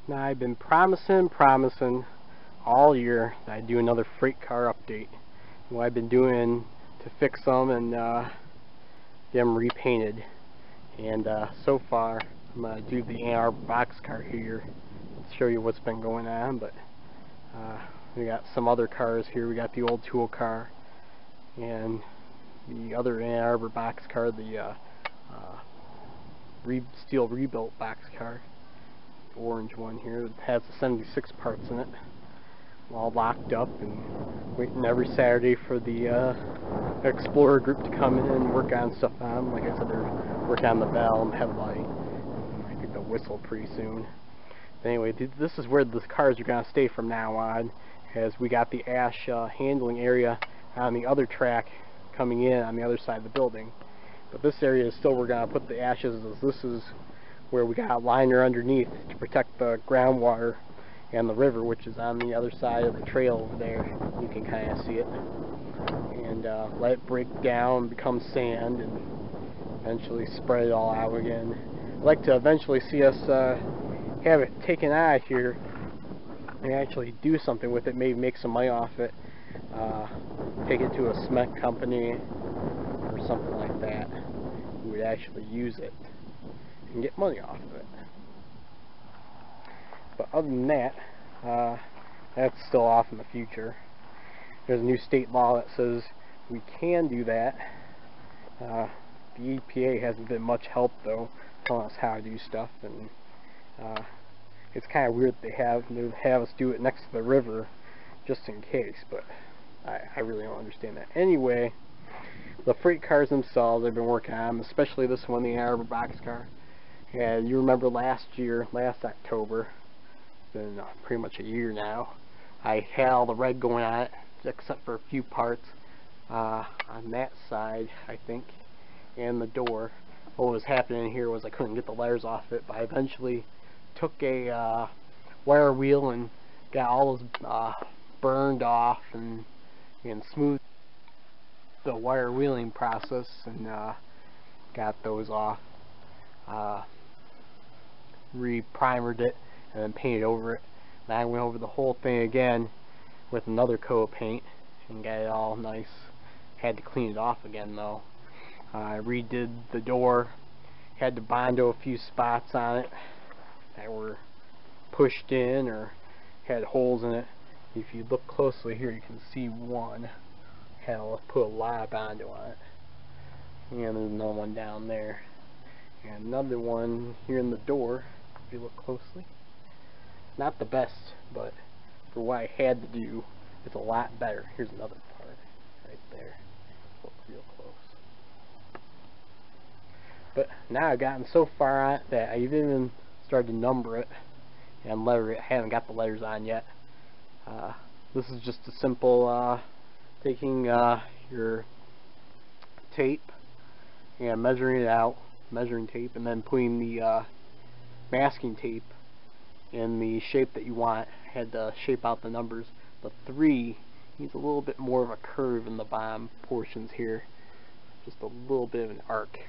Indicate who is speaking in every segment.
Speaker 1: Now I've been promising all year that I'd do another freight car update. What I've been doing to fix them and get them repainted. And so far, I'm going to do the Ann Arbor boxcar here. Show you what's been going on, but we got some other cars here. We got the old tool car and the other Ann Arbor boxcar, the steel rebuilt boxcar. Orange one here that has the 76 parts in it, all locked up and waiting every Saturday for the Explorer group to come in and work on stuff on them. Like I said, they're working on the valve and headlight, and I think they'll whistle pretty soon. But anyway, this is where the cars are going to stay from now on, as we got the ash handling area on the other track coming in on the other side of the building. But this area is still, we're going to put the ashes, as this is where we got a liner underneath to protect the groundwater and the river, which is on the other side of the trail over there. You can kind of see it. And let it break down, become sand, and eventually spread it all out again. I'd like to eventually see us have it taken out of here and actually do something with it, maybe make some money off it, take it to a cement company or something like that who would actually use it and get money off of it. But other than that, that's still off in the future. There's a new state law that says we can do that. The EPA hasn't been much help though, telling us how to do stuff, and it's kind of weird that they have us do it next to the river just in case, but I really don't understand that. Anyway, the freight cars themselves I've been working on, especially this one, the Ann Arbor boxcar. And you remember last October, it's been pretty much a year now, I had all the red going on it, except for a few parts on that side, I think, and the door. What was happening here was I couldn't get the letters off it, but I eventually took a wire wheel and got all those burned off and smoothed the wire wheeling process, and got those off. Re-primered it and then painted over it. Then I went over the whole thing again with another coat of paint and got it all nice. Had to clean it off again though. I redid the door, had to bondo a few spots on it that were pushed in or had holes in it. If you look closely here, you can see one had put a lot of bondo on it, and there's another one down there, and another one here in the door. If you look closely, not the best, but for what I had to do, it's a lot better. Here's another part right there. Look real close. But now I've gotten so far on it that I've even started to number it and letter it. I haven't got the letters on yet. This is just a simple taking your tape and measuring it out, measuring tape, and then putting the masking tape in the shape that you want. I had to shape out the numbers. The 3 needs a little bit more of a curve in the bottom portions here, just a little bit of an arc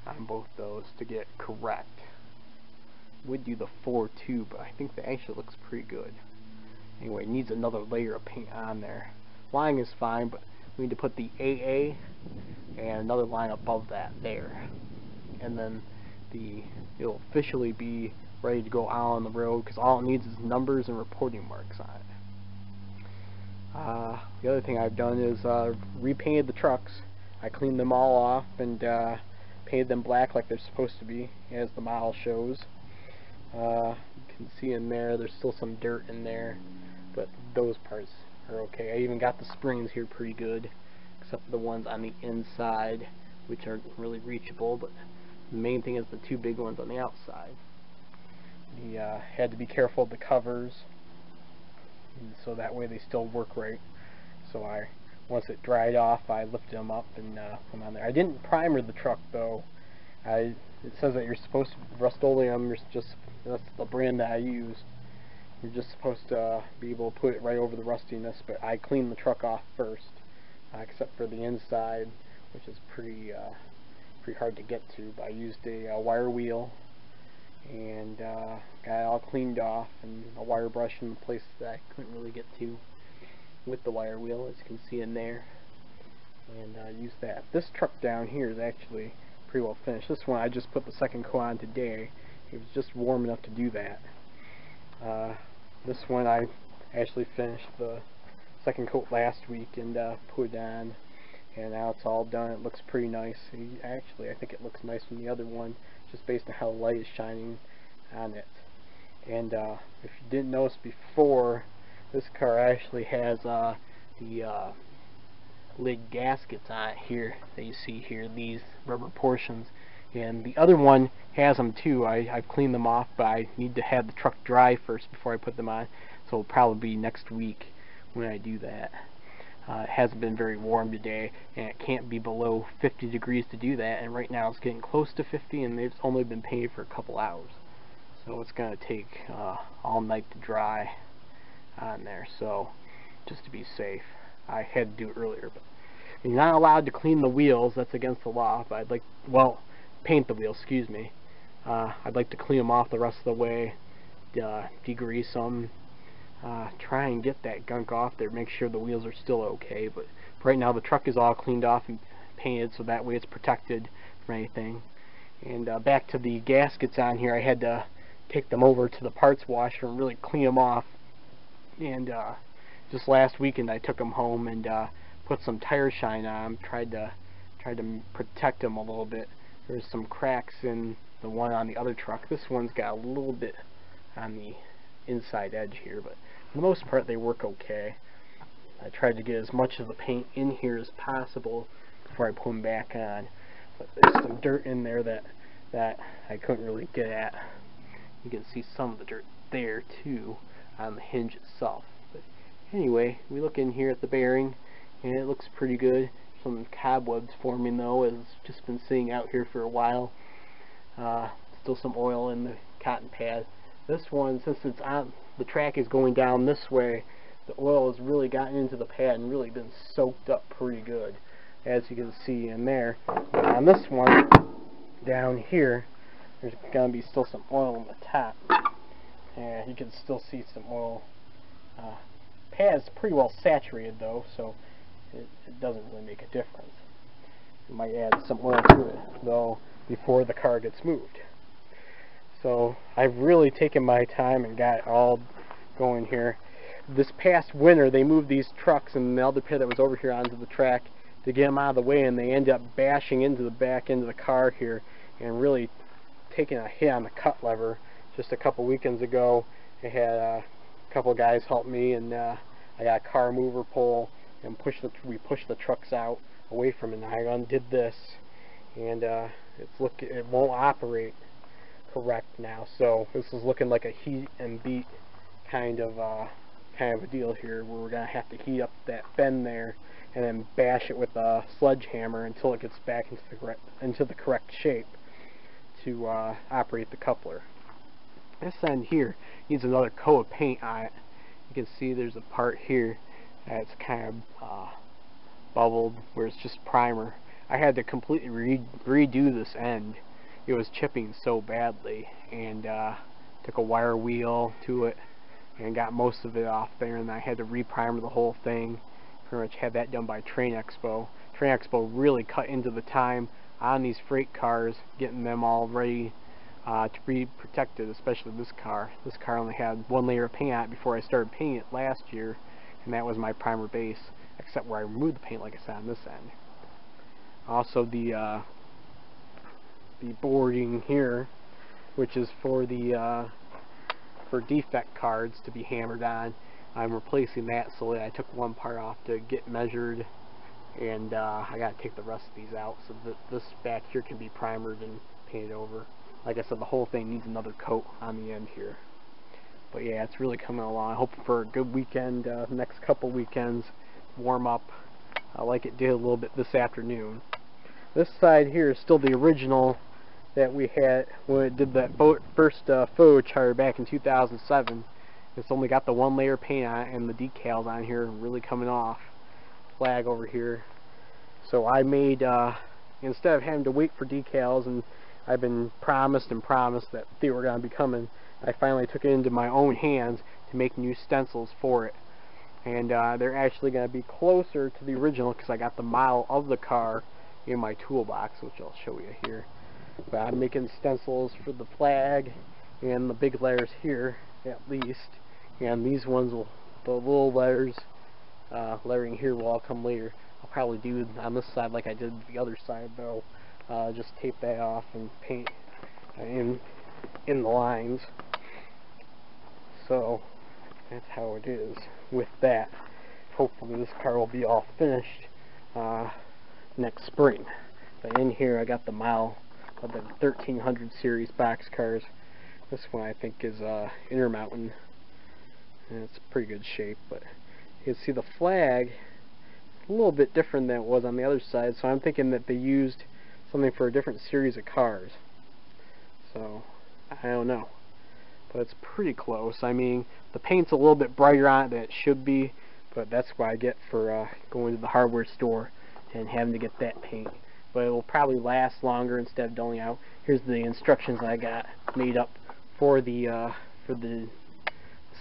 Speaker 1: on both those to get it correct. Would do the 4 too, but I think that actually looks pretty good. Anyway, it needs another layer of paint on there. Line is fine, but we need to put the AA and another line above that there, and then it'll officially be ready to go out on the road, because all it needs is numbers and reporting marks on it. The other thing I've done is repainted the trucks. I cleaned them all off and painted them black like they're supposed to be, as the model shows. You can see in there, there's still some dirt in there, but those parts are okay. I even got the springs here pretty good, except for the ones on the inside, which aren't really reachable, but the main thing is the 2 big ones on the outside. Had to be careful of the covers, so that way they still work right. So once it dried off, I lifted them up and put them on there. I didn't primer the truck though. It says that you're supposed to, Rust-Oleum, that's the brand that I use. You're just supposed to be able to put it right over the rustiness, but I cleaned the truck off first, except for the inside, which is pretty hard to get to. But I used a wire wheel and got it all cleaned off, and a wire brush in the place that I couldn't really get to with the wire wheel, as you can see in there, and use that. This truck down here is actually pretty well finished. This one I just put the second coat on today. It was just warm enough to do that. This one I actually finished the second coat last week and put it on, and now it's all done. It looks pretty nice. Actually, I think it looks nicer than the other one, just based on how the light is shining on it. And if you didn't notice before, this car actually has the lid gaskets on it here that you see here, these rubber portions, and the other one has them too. I've cleaned them off, but I need to have the truck dry first before I put them on, so it'll probably be next week when I do that. It hasn't been very warm today, and it can't be below 50 degrees to do that, and right now it's getting close to 50, and it's only been painted for a couple hours, so it's going to take all night to dry on there. So just to be safe, I had to do it earlier. But you're not allowed to clean the wheels, that's against the law, but I'd like, well, paint the wheels, excuse me. I'd like to clean them off the rest of the way, degrease them, try and get that gunk off there, make sure the wheels are still okay. But right now the truck is all cleaned off and painted, so that way it's protected from anything. And back to the gaskets on here, I had to take them over to the parts washer and really clean them off. And just last weekend I took them home and put some tire shine on them, tried to protect them a little bit. There's some cracks in the one on the other truck. This one's got a little bit on the inside edge here, but for the most part they work okay. I tried to get as much of the paint in here as possible before I put them back on, but there's some dirt in there that I couldn't really get at. You can see some of the dirt there too on the hinge itself. But anyway, we look in here at the bearing and it looks pretty good. Some cobwebs forming though, as it's just been sitting out here for a while. Still some oil in the cotton pad. This one, since it's on, the track is going down this way, the oil has really gotten into the pad and really been soaked up pretty good, as you can see in there. On this one down here, there's going to be still some oil on the top, and you can still see some oil. Pad's pretty well saturated though, so it doesn't really make a difference. You might add some oil to it though before the car gets moved. So I've really taken my time and got it all going here. This past winter they moved these trucks and the other pit that was over here onto the track to get them out of the way, and they ended up bashing into the back end of the car here and really taking a hit on the cut lever. Just a couple weekends ago I had a couple of guys help me, and I got a car mover pole and we pushed the trucks out away from it, and I undid this, and it won't operate correct now. So this is looking like a heat and beat kind of a deal here, where we're gonna have to heat up that bend there and then bash it with a sledgehammer until it gets back into the correct shape to operate the coupler. This end here needs another coat of paint on it. You can see there's a part here that's kind of bubbled where it's just primer. I had to completely redo this end. It was chipping so badly, and took a wire wheel to it and got most of it off there, and I had to reprimer the whole thing. Pretty much had that done by Train Expo. Train Expo really cut into the time on these freight cars, getting them all ready to be protected, especially this car. This car only had one layer of paint on it before I started painting it last year, and that was my primer base, except where I removed the paint, like I said, on this end. Also the boarding here, which is for the for defect cards to be hammered on, I'm replacing that, so that I took one part off to get measured, and I got to take the rest of these out so that this back here can be primered and painted over. Like I said, the whole thing needs another coat on the end here. But yeah, it's really coming along. Hoping for a good weekend, next couple weekends, warm up like it did a little bit this afternoon. This side here is still the original that we had when it did that first photo chart back in 2007. It's only got the one layer of paint on it, and the decals on here are really coming off. Flag over here. So I made, instead of having to wait for decals and I've been promised and promised that they were going to be coming. I finally took it into my own hands to make new stencils for it. And they're actually going to be closer to the original because I got the model of the car in my toolbox, which I'll show you here. But I'm making stencils for the flag and the big letters here, at least. And these ones will, the little letters, lettering here will all come later. I'll probably do on this side like I did the other side, though. Just tape that off and paint in the lines. So that's how it is with that. Hopefully this car will be all finished next spring. But in here I got the model of the 1300 series boxcars. This one I think is Intermountain, and it's pretty good shape. But you can see the flag a little bit different than it was on the other side, so I'm thinking that they used something for a different series of cars. So I don't know, but it's pretty close. I mean, the paint's a little bit brighter on it than it should be, but that's what I get for going to the hardware store and having to get that paint. But it will probably last longer instead of dulling out. Here's the instructions I got made up for the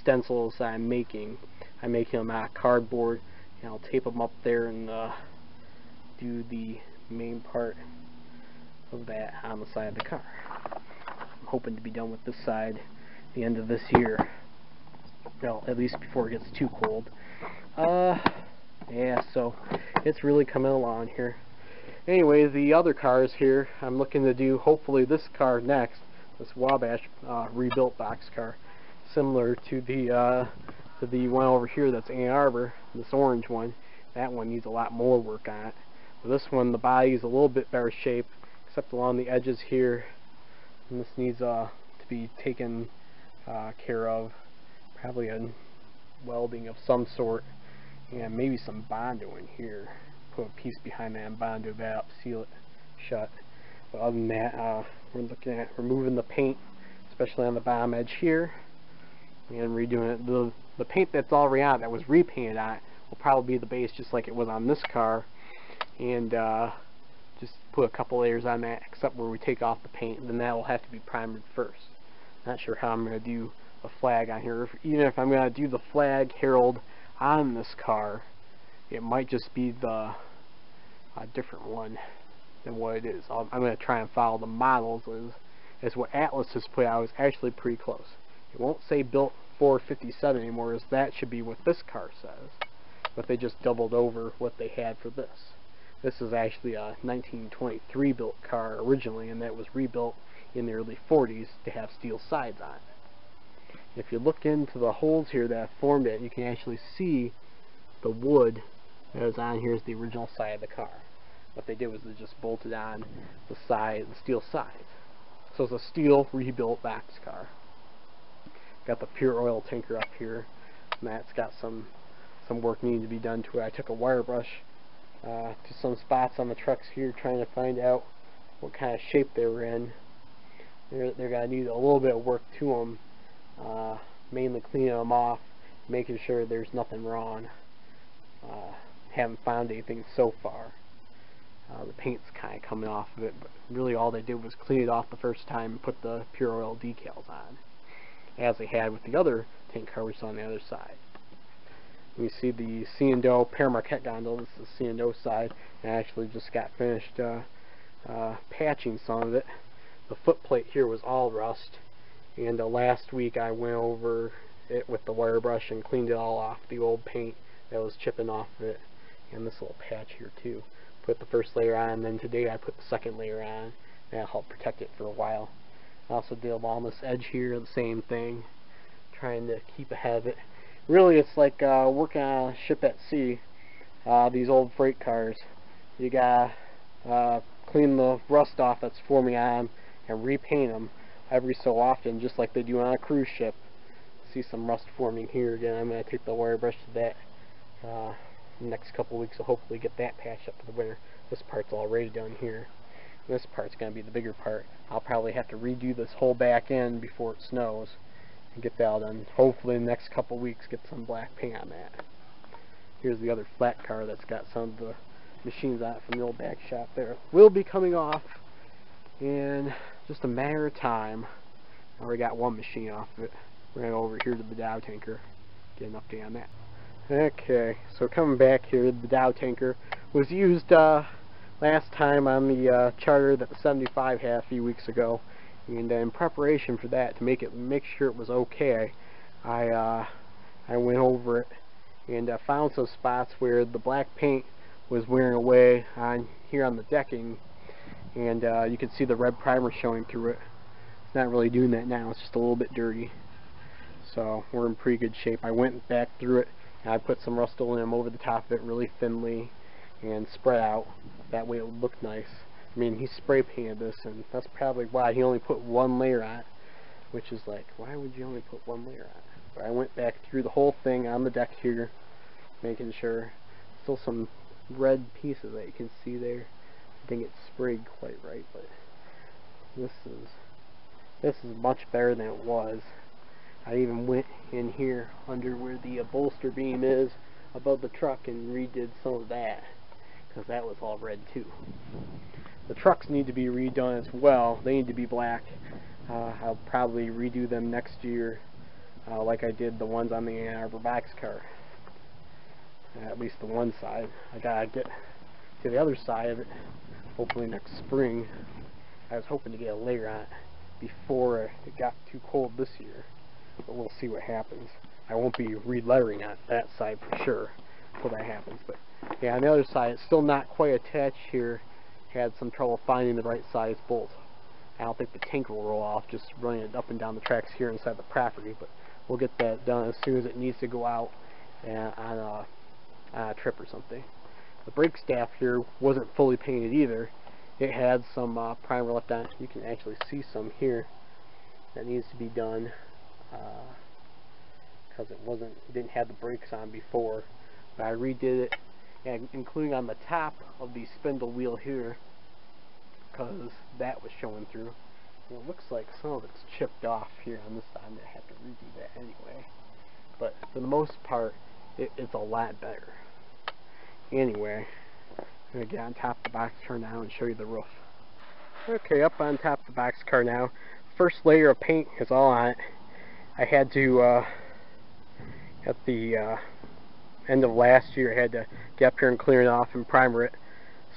Speaker 1: stencils that I'm making. I'm making them out of cardboard, and I'll tape them up there and do the main part of that on the side of the car. I'm hoping to be done with this side at the end of this year. Well, at least before it gets too cold. Yeah, so it's really coming along here. Anyway, the other cars here, I'm looking to do hopefully this car next, this Wabash rebuilt boxcar, similar to the one over here that's Ann Arbor, this orange one. That one needs a lot more work on it. But this one, the body is a little bit better shape, except along the edges here, and this needs to be taken care of. Probably a welding of some sort, and maybe some Bondo in here. Put a piece behind that and Bondo that up, seal it shut. But other than that, we're looking at removing the paint, especially on the bottom edge here, and redoing it. The paint that's already on it, that was repainted on it, will probably be the base just like it was on this car, and just put a couple layers on that, except where we take off the paint, and then that will have to be primered first. Not sure how I'm going to do the flag on here. Even if I'm going to do the flag herald on this car, it might just be the different one than what it is. I'm going to try and follow the models as what Atlas has put out is actually pretty close. It won't say built for 57 anymore, as that should be what this car says, but they just doubled over what they had for this. This is actually a 1923 built car originally, and that was rebuilt in the early 40s to have steel sides on it. If you look into the holes here that formed it, you can actually see the wood that is on here is the original side of the car. What they did was they just bolted on the side, the steel sides. So it's a steel rebuilt boxcar. Got the pure oil tanker up here, and that's got some work needing to be done to it. I took a wire brush to some spots on the trucks here, trying to find out what kind of shape they were in. They're going to need a little bit of work to them. Mainly cleaning them off, making sure there's nothing wrong. Haven't found anything so far. The paint's kind of coming off of it, but really all they did was clean it off the first time and put the pure oil decals on, as they had with the other tank car we saw on the other side. You see the C&O Paramarquette gondola. This is the C&O side, and I actually just got finished patching some of it. The footplate here was all rust, and last week I went over it with the wire brush and cleaned it all off, the old paint that was chipping off of it, and this little patch here too. Put the first layer on, and then today I put the second layer on. That'll help protect it for a while. I also did along this edge here the same thing, trying to keep ahead of it. Really, it's like working on a ship at sea. These old freight cars, you gotta clean the rust off that's forming on and repaint them every so often, just like they do on a cruise ship. See some rust forming here again. I'm going to take the wire brush to that the next couple weeks, so hopefully get that patched up for the winter. This part's already done here. This part's going to be the bigger part. I'll probably have to redo this whole back end before it snows and get that all done. Hopefully in the next couple weeks get some black paint on that. Here's the other flat car that's got some of the machines on it from the old back shop there. Will be coming off, And just a matter of time. I already got one machine off of it. Ran over here to the Dow tanker. Get an update on that. Okay, so coming back here, the Dow tanker was used last time on the charter that the 75 had a few weeks ago, and in preparation for that, to make sure it was okay, I went over it and found some spots where the black paint was wearing away on here on the decking, and you can see the red primer showing through it. It's not really doing that now, it's just a little bit dirty. So we're in pretty good shape. I went back through it and I put some Rust-Oleum over the top of it really thinly and spread out. That way it would look nice. I mean, he spray painted this, and that's probably why he only put one layer on it, which is like, why would you only put one layer on it? But I went back through the whole thing on the deck here, making sure. Still some red pieces that you can see there. I think it's sprayed quite right, but this is much better than it was. I even went in here under where the bolster beam is above the truck and redid some of that, because that was all red too. The trucks need to be redone as well. They need to be black. I'll probably redo them next year, like I did the ones on the Ann Arbor boxcar. At least the one side. I gotta get to the other side of it, hopefully next spring. I was hoping to get a layer on it before it got too cold this year, but we'll see what happens. I won't be re-lettering on that side for sure until that happens. But yeah, on the other side, it's still not quite attached here. Had some trouble finding the right size bolt. I don't think the tank will roll off just running it up and down the tracks here inside the property, but we'll get that done as soon as it needs to go out on a trip or something. The brake staff here wasn't fully painted either. It had some primer left on it. You can actually see some here that needs to be done, because it didn't have the brakes on before. But I redid it, and including on the top of the spindle wheel here, because that was showing through. And it looks like some of it's chipped off here on this side. I'm going to have to redo that anyway. But for the most part, it's a lot better. Anyway, I'm going to get on top of the boxcar now and show you the roof. Okay, up on top of the boxcar now. First layer of paint is all on it. I had to, at the end of last year, I had to get up here and clear it off and primer it,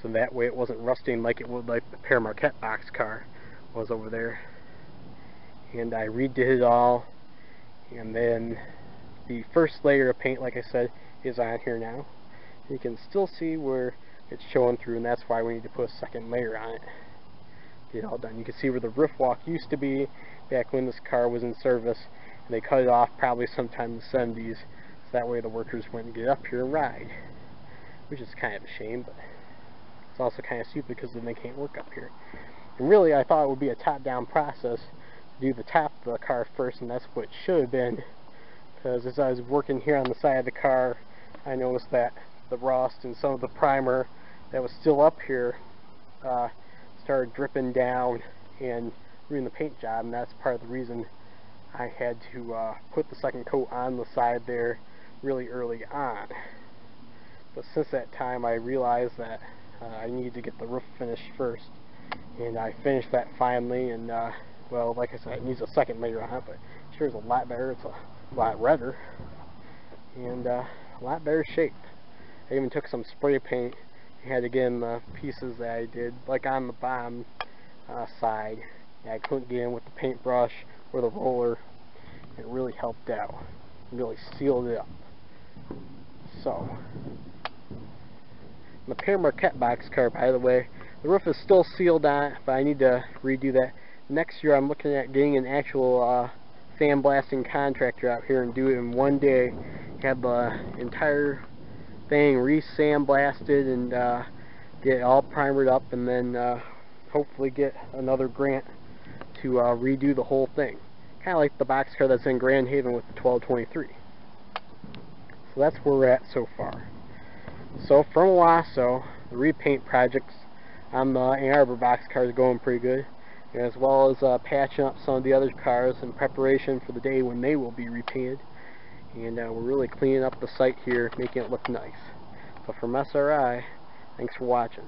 Speaker 1: so that way it wasn't rusting like it would like the Pere Marquette boxcar was over there. And I redid it all, and then the first layer of paint, like I said, is on here now. You can still see where it's showing through, and that's why we need to put a second layer on it. Get it all done. You can see where the roof walk used to be back when this car was in service, and they cut it off probably sometime in the 70s, so that way the workers wouldn't get up here and ride, which is kind of a shame, but it's also kind of stupid because then they can't work up here. And really, I thought it would be a top-down process to do the top of the car first, and that's what it should have been, because as I was working here on the side of the car, I noticed that the rust and some of the primer that was still up here started dripping down and ruining the paint job, and that's part of the reason I had to put the second coat on the side there really early on. But since that time, I realized that I needed to get the roof finished first, and I finished that finally. And well, like I said, it needs a second layer on it, but it sure is a lot better. It's a lot redder and a lot better shape. I even took some spray paint. I had to get in the pieces that I did, like on the bottom side. I couldn't get in with the paintbrush or the roller. It really helped out. It really sealed it up. So, the Pere Marquette boxcar, by the way, the roof is still sealed on it, but I need to redo that. Next year, I'm looking at getting an actual sandblasting contractor out here and do it in one day. Have the entire thing re-sandblasted and get it all primered up, and then hopefully get another grant to redo the whole thing. Kind of like the boxcar that's in Grand Haven with the 1223. So that's where we're at so far. So from Owasso, the repaint projects on the Ann Arbor boxcar is going pretty good, as well as patching up some of the other cars in preparation for the day when they will be repainted. And we're really cleaning up the site here, making it look nice. So from SRI, thanks for watching.